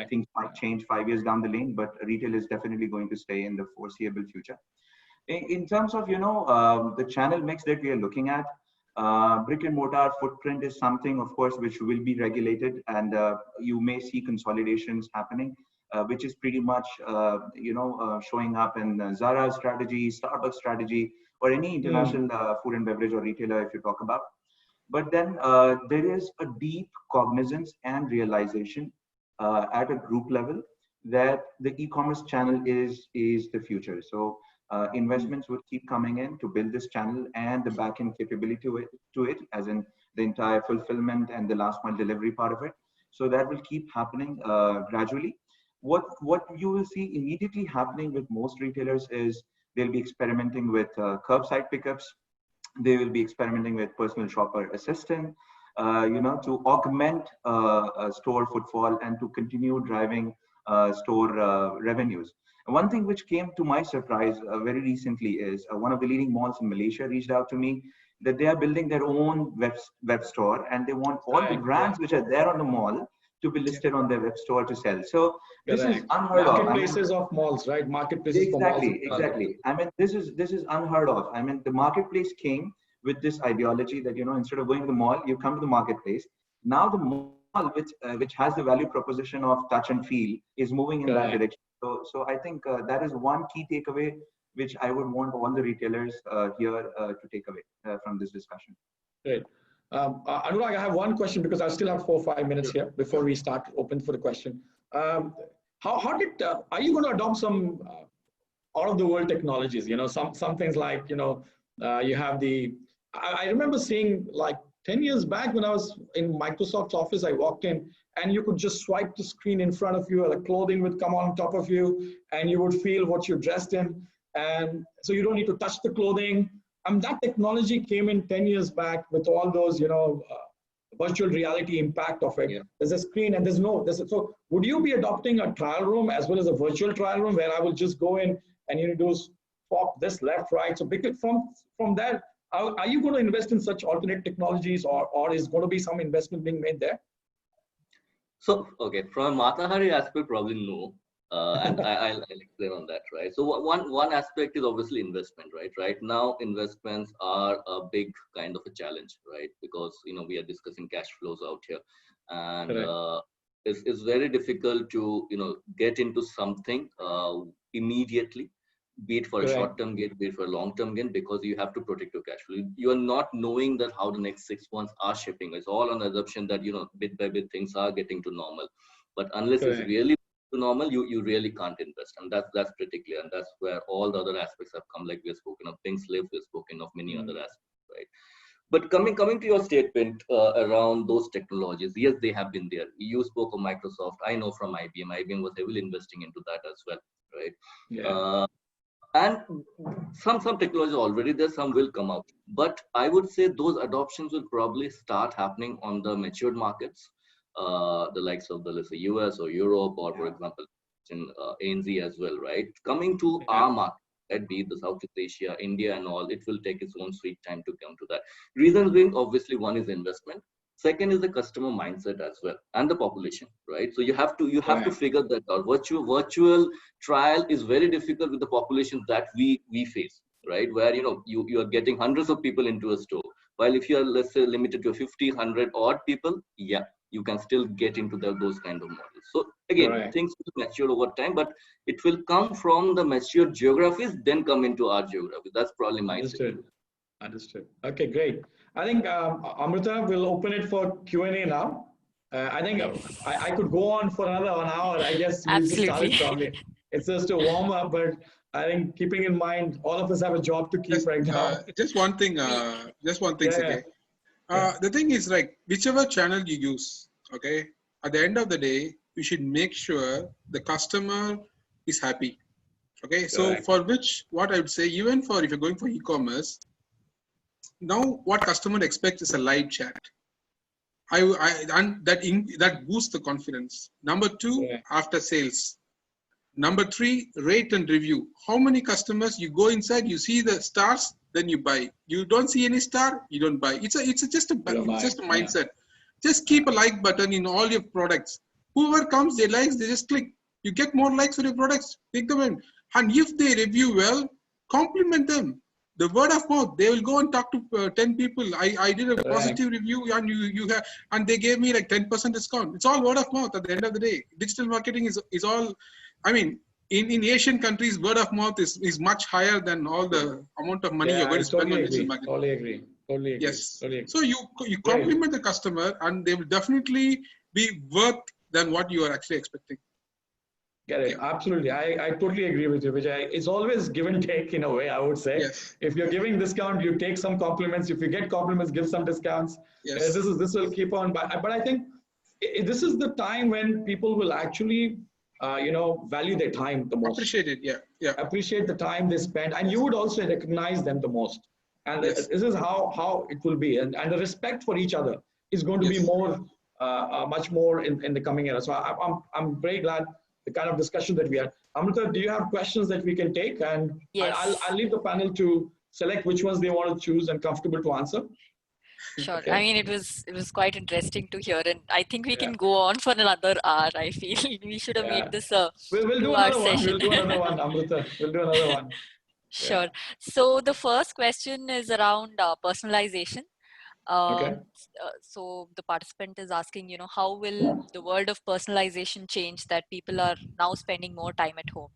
Things might change 5 years down the lane, but retail is definitely going to stay in the foreseeable future. In terms of the channel mix that we are looking at, brick and mortar footprint is something, of course, which will be regulated, and you may see consolidations happening, which is pretty much showing up in Zara's strategy, Starbucks strategy, or any international food and beverage or retailer if you talk about. But then there is a deep cognizance and realization at a group level that the e-commerce channel is the future. So investments would keep coming in to build this channel and the back-end capability to it, as in the entire fulfillment and the last mile delivery part of it. So that will keep happening gradually. What you will see immediately happening with most retailers is they'll be experimenting with curbside pickups. They will be experimenting with personal shopper assistant, to augment store footfall and to continue driving store revenues. And one thing which came to my surprise very recently is one of the leading malls in Malaysia reached out to me that they are building their own web store, and they want all the brands which are there on the mall to be listed on their web store to sell. So this is unheard of. Marketplaces of malls, right? Marketplaces for malls. Exactly. I mean, this is unheard of. I mean, the marketplace came with this ideology that instead of going to the mall, you come to the marketplace. Now the mall, which has the value proposition of touch and feel, is moving in that direction. So I think that is one key takeaway which I would want all the retailers here to take away from this discussion. Great. Anurag, I have one question because I still have 4 or 5 minutes here before we start open for the question. Are you going to adopt some out of the world technologies? Some things like, you have I remember seeing like 10 years back when I was in Microsoft's office, I walked in and you could just swipe the screen in front of you, and the clothing would come on top of you and you would feel what you're dressed in. And so you don't need to touch the clothing. That technology came in 10 years back with all those, virtual reality impact of it. Yeah. There's a screen and so would you be adopting a trial room as well as a virtual trial room where I will just go in and do swap this left, right? So because from that, are you going to invest in such alternate technologies or is going to be some investment being made there? So, okay, from a Matahari aspect, probably no. And I'll explain on that, right? So one aspect is obviously investment, right? Right now, investments are a big kind of a challenge, right? Because, we are discussing cash flows out here. And it's very difficult to, get into something immediately, be it for a short-term gain, be it for a long-term gain, because you have to protect your cash flow. You are not knowing that how the next 6 months are shaping. It's all on the assumption that, bit by bit, things are getting to normal. But unless it's really to normal, you really can't invest. And that's pretty clear. And that's where all the other aspects have come, like we've spoken of Things Live, we've spoken of many other aspects, right? But coming to your statement around those technologies, yes, they have been there. You spoke of Microsoft. I know from IBM was heavily investing into that as well, right? Yeah. And some technology already there, some will come out. But I would say those adoptions will probably start happening on the matured markets, the likes of the, let's say, US or Europe, or for example, in ANZ as well, right? Coming to our market, right, be it the Southeast Asia, India and all, it will take its own sweet time to come to that. Reasons being, obviously, one is investment. Second is the customer mindset as well, and the population, right? So you have to figure that out. Virtual trial is very difficult with the population that we face, right? Where you are getting hundreds of people into a store. While if you are, let's say, limited to 50, 100 odd people, yeah, you can still get into those kind of models. So again, things will mature over time, but it will come from the mature geographies, then come into our geography. That's probably my Understood. Understood. Okay, great. I think Amrita will open it for Q&A now. I think I could go on for another 1 hour. I guess we just started probably. It's just a warm up, but I think keeping in mind all of us have a job to keep right now. Just one thing, CK. The thing is, like, whichever channel you use, okay, at the end of the day, you should make sure the customer is happy. Okay, so for which, what I would say, even for if you're going for e-commerce, now what customer expects is a live chat. And that boosts the confidence. Number two, after sales. Number three, rate and review. How many customers you go inside, you see the stars, then you buy. You don't see any star, you don't buy. It's just a mindset. Just keep a like button in all your products. Whoever comes, they likes, they just click. You get more likes for your products, take them in. And if they review well, compliment them. The word of mouth, they will go and talk to 10 people. I did a positive review, and you have, and they gave me like 10% discount. It's all word of mouth at the end of the day. Digital marketing is all, I mean, in Asian countries, word of mouth is much higher than all the amount of money you're going to spend on digital marketing. Totally agree. Yes. Totally agree. So you compliment the customer, and they will definitely be worth than what you are actually expecting. Get it. Absolutely. I totally agree with you, Vijay. It's always give and take in a way, I would say. Yes. If you're giving discount, you take some compliments. If you get compliments, give some discounts. Yes. This will keep on. But I think this is the time when people will actually, value their time the most. Appreciate it. Yeah. Appreciate the time they spend. And you would also recognize them the most. And this is how it will be. And the respect for each other is going to be more, much more in the coming era. So I'm very glad the kind of discussion that we had. Amrita, do you have questions that we can take? And I'll leave the panel to select which ones they want to choose and comfortable to answer. Sure. Okay. I mean, it was quite interesting to hear, and I think we can go on for another hour. I feel we should have made this a we'll do another one. We'll do another one, Amrita. We'll do another one. Sure. So the first question is around personalization. So the participant is asking, how will the world of personalization change that people are now spending more time at home?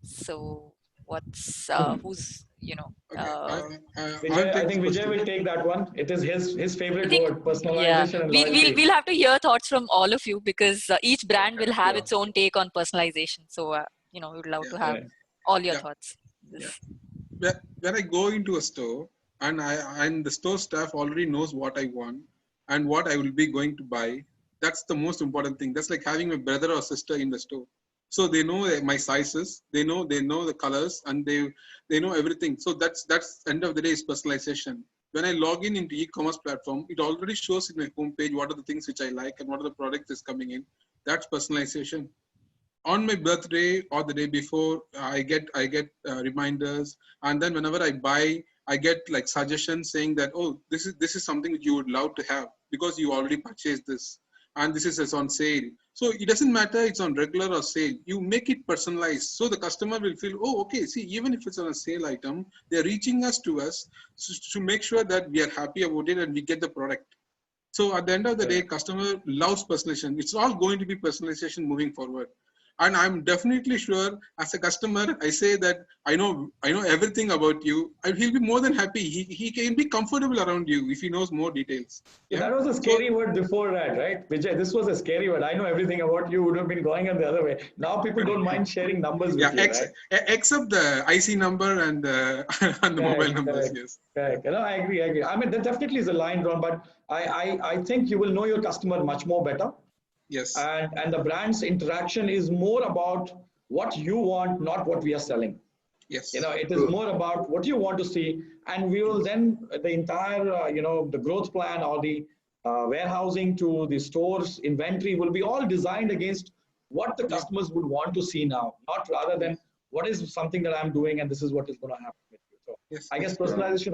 So what's who's Vijay, I think Vijay will take that one. It is his favorite word, personalization. And we'll have to hear thoughts from all of you, because each brand will have its own take on personalization. So we would love to have all your thoughts. When I go into a store, and the store staff already knows what I want and what I will be going to buy, that's the most important thing. That's like having a brother or sister in the store. So they know my sizes, they know the colors, and they know everything. So that's end of the day is personalization. When I log in into e-commerce platform, it already shows in my homepage what are the things which I like and what are the products is coming in. That's personalization. On my birthday or the day before, I get reminders, and then whenever I buy, I get like suggestions saying that, oh, this is something that you would love to have because you already purchased this, and this is on sale. So it doesn't matter it's on regular or sale. You make it personalized, so the customer will feel, oh, okay. See, even if it's on a sale item, they're reaching us to make sure that we are happy about it and we get the product. So at the end of the day, customer loves personalization. It's all going to be personalization moving forward. And I'm definitely sure as a customer, I say that I know everything about you. He'll be more than happy. He can be comfortable around you if he knows more details. Yeah, that was a scary word before that, right? Vijay, this was a scary word. I know everything about you. Would have been going on the other way. Now people don't mind sharing numbers with you, right? Except the IC number and the mobile numbers, yes. Correct. No, I agree. I mean, there definitely is a line drawn, but I think you will know your customer much more better. Yes. And the brand's interaction is more about what you want, not what we are selling. Yes. It is more about what you want to see, and we will then the entire the growth plan or the warehousing to the stores inventory will be all designed against what the Yeah. customers would want to see now, not rather than what is something that I'm doing and this is what is going to happen with you. So Yes. I guess Yes. personalization,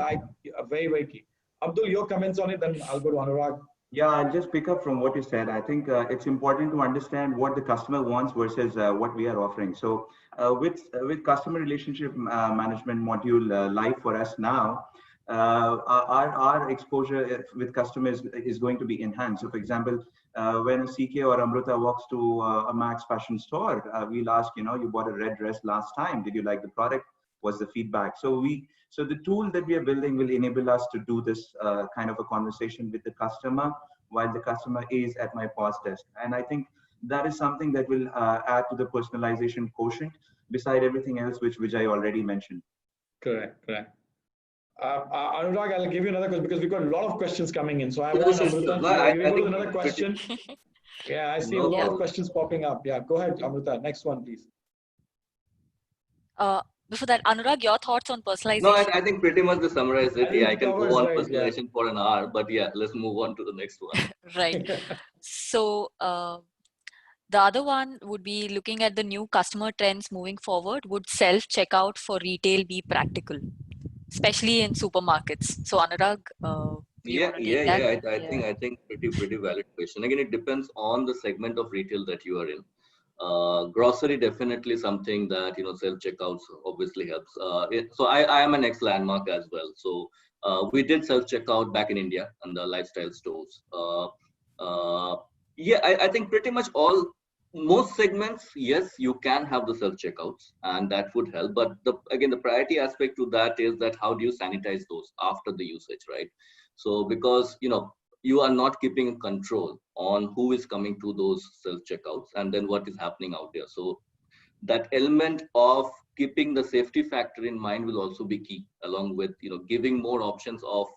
very, very key. Abdul, your comments on it, then I'll go to Anurag. Yeah, I'll just pick up from what you said. I think it's important to understand what the customer wants versus what we are offering. So with customer relationship management module live for us now, our exposure with customers is going to be enhanced. So for example, when a CK or Amruta walks to a Max fashion store, we'll ask, you bought a red dress last time. Did you like the product? What's the feedback? So the tool that we are building will enable us to do this kind of a conversation with the customer while the customer is at my POS desk. And I think that is something that will add to the personalization quotient beside everything else which Vijay already mentioned. Correct. Anurag, I'll give you another question because we've got a lot of questions coming in. So I want Amruta. No, We go to another question. Yeah, I see a lot of questions popping up. Yeah, go ahead, Amruta. Next one, please. Before that, Anurag, your thoughts on personalization? No, I think pretty much to summarize it. I can go on personalization for an hour, but let's move on to the next one. Right. So the other one would be looking at the new customer trends moving forward. Would self-checkout for retail be practical, especially in supermarkets? So Anurag, I think pretty valid question. Again, it depends on the segment of retail that you are in. Grocery definitely something that self-checkouts obviously helps. So I am an ex-Landmark as well. So we did self-checkout back in India and the lifestyle stores. I think pretty much most segments, yes, you can have the self-checkouts and that would help. But again, the priority aspect to that is that how do you sanitize those after the usage, right? So because you are not keeping control on who is coming to those self-checkouts and then what is happening out there. So that element of keeping the safety factor in mind will also be key, along with giving more options of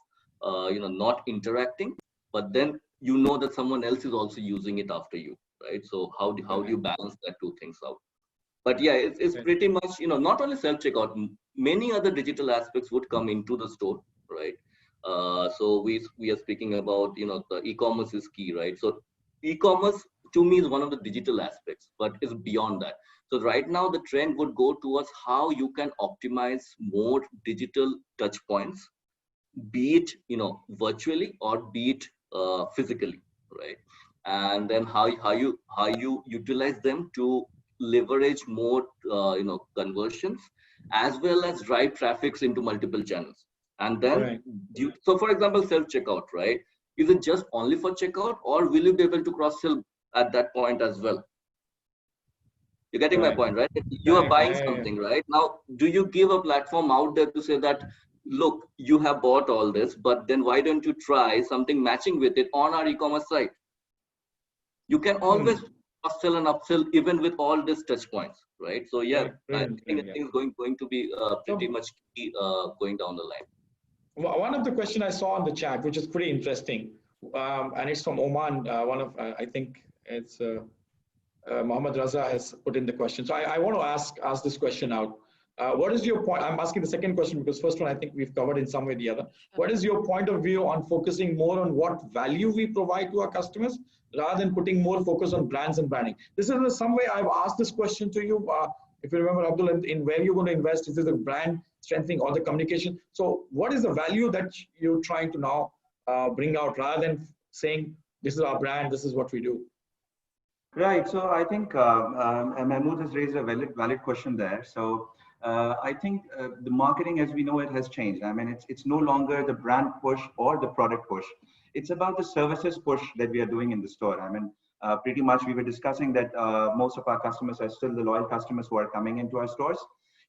not interacting, but then that someone else is also using it after you, right? So how do you balance that two things out? But yeah, it's pretty much not only self-checkout, many other digital aspects would come into the store, right? So we are speaking about the e-commerce is key, right? So e-commerce to me is one of the digital aspects, but it's beyond that. So right now the trend would go towards how you can optimize more digital touch points, be it virtually or be it physically, right? And then how you utilize them to leverage more conversions as well as drive traffics into multiple channels. And then so for example, self-checkout, right? Is it just only for checkout or will you be able to cross-sell at that point as well? You're getting my point, right? You are buying something, right? Now, do you give a platform out there to say that, look, you have bought all this, but then why don't you try something matching with it on our e-commerce site? You can always cross-sell and upsell even with all these touch points, right? So I think it's going to be pretty much key going down the line. One of the questions I saw in the chat, which is pretty interesting, and it's from Oman. I think it's Mohammed Raza has put in the question. So I want to ask this question out. What is your point? I'm asking the second question because first one I think we've covered in some way or the other. What is your point of view on focusing more on what value we provide to our customers rather than putting more focus on brands and branding? This is in some way I've asked this question to you. If you remember, Abdul, in where you're going to invest, is it the brand strengthening or the communication? So what is the value that you're trying to now bring out rather than saying, this is our brand, this is what we do? Right. So I think Mahmood has raised a valid question there. So I think the marketing as we know it has changed. I mean, it's no longer the brand push or the product push. It's about the services push that we are doing in the store. I mean, pretty much we were discussing that most of our customers are still the loyal customers who are coming into our stores.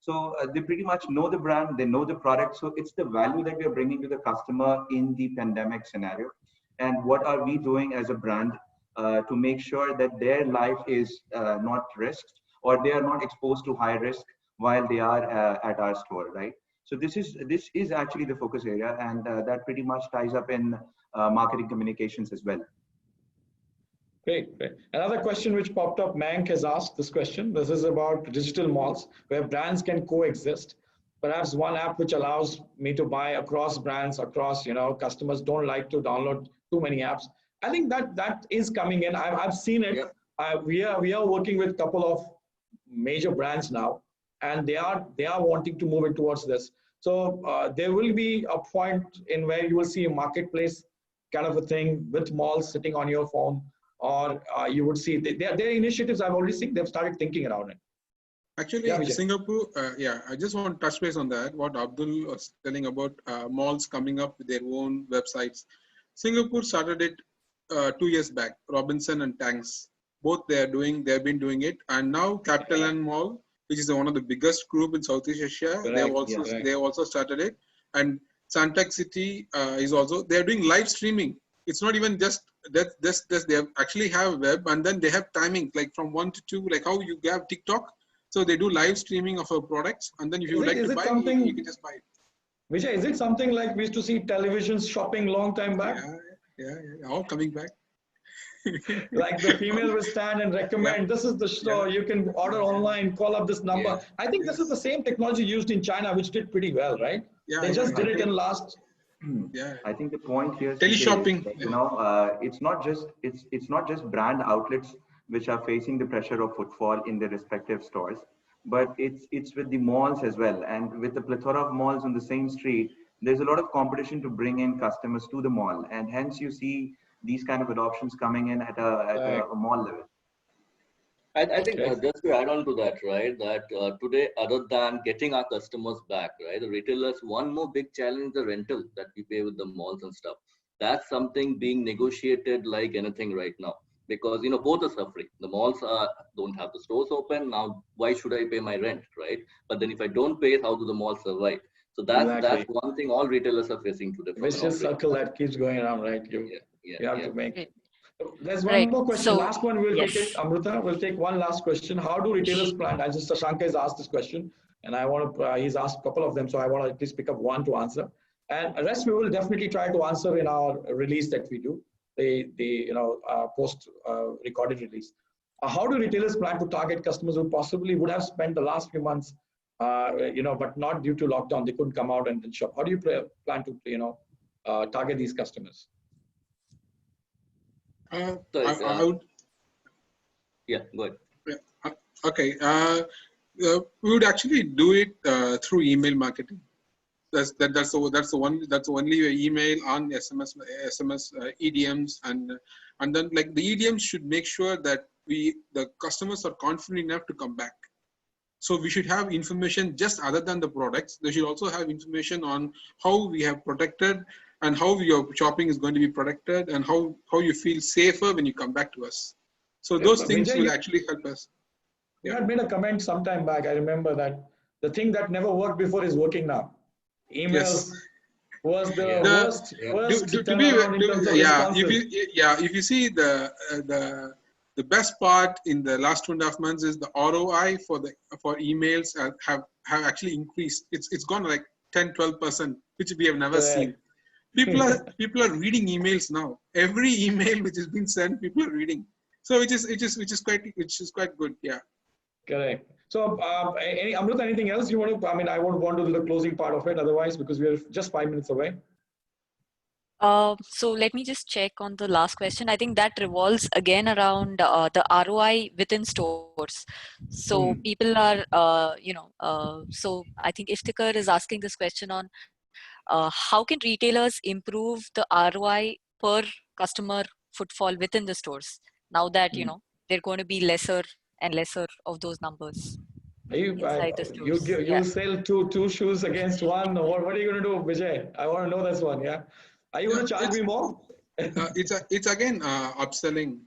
So they pretty much know the brand, they know the product. So it's the value that we are bringing to the customer in the pandemic scenario. And what are we doing as a brand to make sure that their life is not risked or they are not exposed to high risk while they are at our store, right? So this is actually the focus area, and that pretty much ties up in marketing communications as well. Great, great. Another question which popped up, Mank has asked this question. This is about digital malls where brands can coexist. Perhaps one app which allows me to buy across brands, across, customers don't like to download too many apps. I think that is coming in. I've seen it. Yep. We are working with a couple of major brands now, and they are wanting to move it towards this. So there will be a point in where you will see a marketplace kind of a thing with malls sitting on your phone, or you would see their initiatives. I've already seen they've started thinking around it. Actually, Yeah, Vijay. Singapore, I just want to touch base on that. What Abdul was telling about malls coming up with their own websites. Singapore started it 2 years back. Robinson and Tangs, both they've been doing it, and now CapitaLand Mall, which is one of the biggest group in Southeast Asia, Correct, they also started it, and Suntec City is also they're doing live streaming. It's not even just that they actually have web, and then they have timing like from 1 to 2, like how you have TikTok. So they do live streaming of our products, and then if you like to buy, you can just buy it. Vijay, is it something like we used to see television shopping long time back? Yeah, all coming back. Like the female will stand and recommend, this is the store, you can order online, call up this number. Yeah. I think this is the same technology used in China, which did pretty well, right? Yeah, They just did it in last. Yeah. I think the point here, Teleshopping. is that, it's not just brand outlets which are facing the pressure of footfall in their respective stores, but it's with the malls as well. And with the plethora of malls on the same street, there's a lot of competition to bring in customers to the mall, and hence you see these kind of adoptions coming in at a mall level. I think Okay. just to add on to that, right, that today, other than getting our customers back, right, the retailers, one more big challenge, the rental that we pay with the malls and stuff. That's something being negotiated like anything right now, because, both are suffering. The malls don't have the stores open. Now, why should I pay my rent, right? But then if I don't pay it, how do the malls survive? So that's one thing all retailers are facing today. Vicious circle that keeps going around, right? You have to make. Right. There's one Right. more question. So, Last one we'll yes. take it. Amrita, we'll take one last question. How do retailers plan? As Mr. Shankar has asked this question, and I want to, he's asked a couple of them, so I want to at least pick up one to answer. And the rest we will definitely try to answer in our release that we do, the post recorded release. How do retailers plan to target customers who possibly would have spent the last few months, but not due to lockdown, they couldn't come out and shop? How do you plan to, target these customers? I would. Yeah, go ahead. Okay. We would actually do it through email marketing. That's the only way. Email, on SMS, EDMs, and then like the EDMs should make sure that the customers are confident enough to come back. So we should have information just other than the products. They should also have information on how we have protected and how your shopping is going to be protected, and how you feel safer when you come back to us. So those things will actually help us. You had made a comment sometime back. I remember that the thing that never worked before is working now. Emails was the worst. If you see the best part in the last 2.5 months is the ROI for emails have actually increased. It's gone like 10-12%, which we have never seen. People are reading emails now. Every email which has been sent, people are reading. So which is quite good. Yeah. Correct. So Amrita, anything else you want to? I mean, I won't want to do the closing part of it otherwise, because we are just 5 minutes away. So let me just check on the last question. I think that revolves again around the ROI within stores. So people are, so I think Iftikhar is asking this question on how can retailers improve the ROI per customer footfall within the stores now that, they're going to be lesser and lesser of those numbers. You sell two shoes against one. What are you going to do, Vijay? I want to know this one. Yeah. Are you going to charge me more? It's again upselling.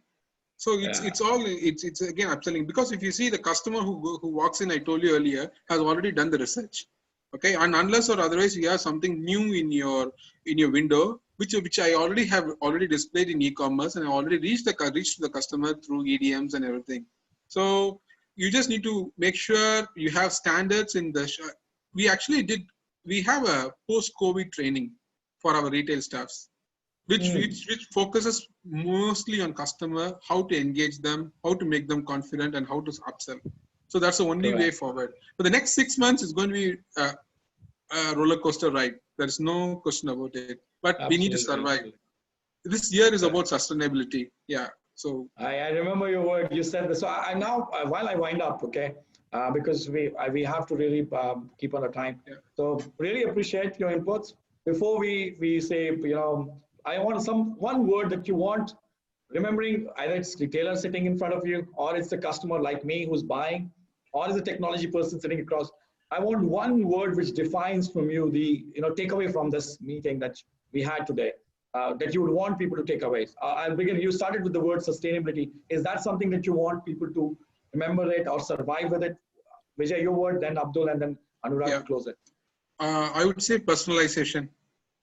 So it's again upselling, because if you see the customer who walks in, I told you earlier, has already done the research. Okay, and unless or otherwise you have something new in your window, which I already displayed in e-commerce, and I already reached the customer through EDMs and everything. So you just need to make sure you have standards in the. We have a post-COVID training for our retail staffs. which focuses mostly on customer, how to engage them, how to make them confident, and how to upsell. So that's the only way forward. For the next 6 months, it's going to be a roller coaster ride. There is no question about it. But we need to survive. This year is about sustainability. Yeah. So I remember your word. You said this. So I now, while I wind up, okay, because we have to really keep on the time. Yeah. So really appreciate your inputs. Before we say, I want one word that you want, remembering either it's retailer sitting in front of you, or it's the customer like me who's buying, or it's a technology person sitting across. I want one word which defines from you the takeaway from this meeting that we had today. That you would want people to take away. I'll begin. You started with the word sustainability. Is that something that you want people to remember it or survive with it? Vijay, your word, then Abdul, and then Anurag to close it. I would say personalization.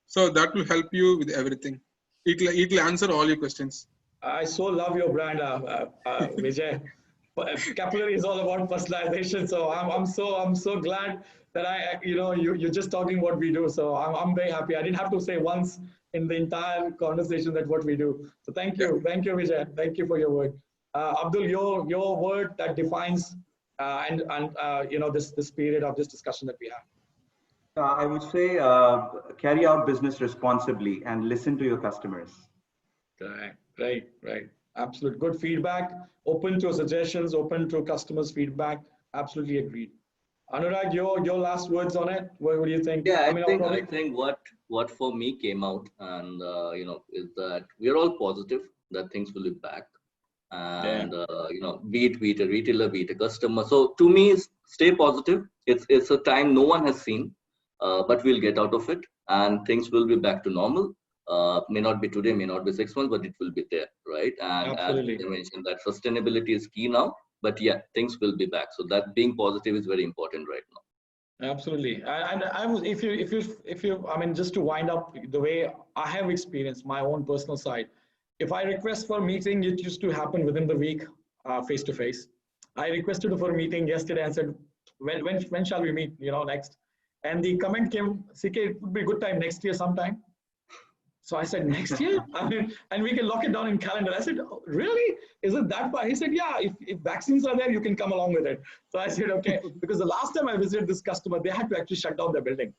So that will help you with everything. It will answer all your questions. I so love your brand, Vijay. Capillary is all about personalization. So I'm so glad that you're just talking what we do. So I'm very happy. I didn't have to say once in the entire conversation that what we do. So thank you, Vijay. Thank you for your word. Abdul, your word that defines this period of this discussion that we have. I would say carry out business responsibly and listen to your customers. Right. Absolute good feedback. Open to suggestions. Open to customers' feedback. Absolutely agreed. Anurag, your last words on it. What do you think? Yeah, I think what for me came out and is that we are all positive that things will be back, and be it a retailer, be it a customer. So to me, stay positive. It's a time no one has seen, but we'll get out of it, and things will be back to normal. May not be today, may not be 6 months, but it will be there, right? And absolutely. As you mentioned, that sustainability is key now. But yeah, things will be back. So that being positive is very important right now. Absolutely. And if you, just to wind up the way I have experienced my own personal side, if I request for a meeting, it used to happen within the week, face to face. I requested for a meeting yesterday and said, when shall we meet? Next. And the comment came, CK, it would be a good time next year sometime. So I said, next year? And we can lock it down in calendar. I said, oh, really? Is it that far? He said, yeah, if vaccines are there, you can come along with it. So I said, okay, because the last time I visited this customer, they had to actually shut down their building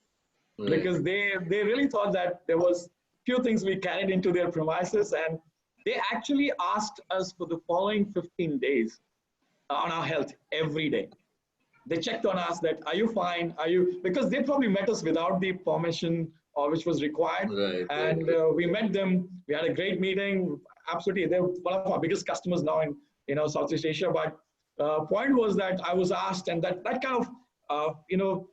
because they really thought that there was few things we carried into their premises, and they actually asked us for the following 15 days on our health every day. They checked on us that, are you fine? Because they probably met us without the permission which was required. We met them. We had a great meeting. Absolutely. They're one of our biggest customers now in Southeast Asia. But point was that I was asked, and that kind of,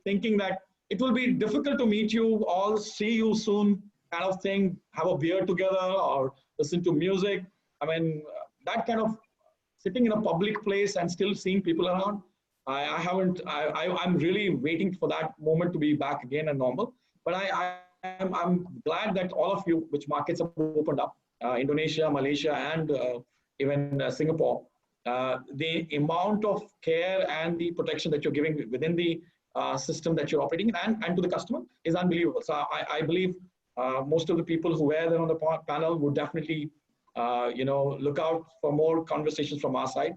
thinking that it will be difficult to meet you all, see you soon kind of thing, have a beer together or listen to music. That kind of sitting in a public place and still seeing people around. I'm really waiting for that moment to be back again and normal. But I'm glad that all of you, which markets have opened up, Indonesia, Malaysia, and even Singapore, the amount of care and the protection that you're giving within the system that you're operating in and to the customer is unbelievable. So I believe most of the people who were there on the panel would definitely, look out for more conversations from our side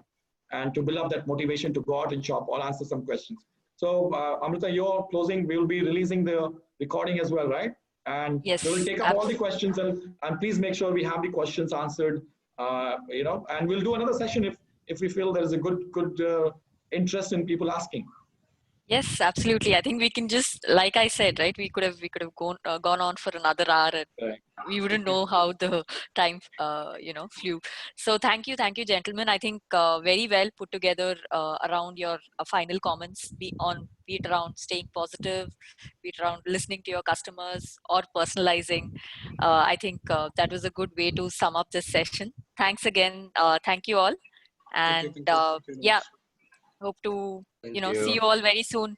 and to build up that motivation to go out and shop or answer some questions. So Amrita, your closing, we'll be releasing the recording as well, right? And yes, we will take up all the questions and please make sure we have the questions answered, and we'll do another session if we feel there is a good interest in people asking. Yes, absolutely. I think we can just, like I said, right? We could have gone on for another hour, and we wouldn't know how the time, flew. So thank you, gentlemen. I think very well put together around your final comments, be it around staying positive, be it around listening to your customers or personalizing. I think that was a good way to sum up this session. Thanks again. Thank you all, and hope to see you all very soon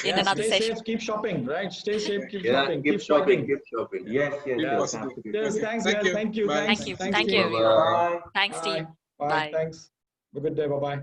in another stay session. Safe, keep shopping, right? Stay safe, keep shopping. Keep shopping. Yes. Thanks, guys. Thank you. Thank you. Thanks, Thank you, team. everyone. Bye. Thanks, team. Bye. Thanks. Have a good day. Bye-bye.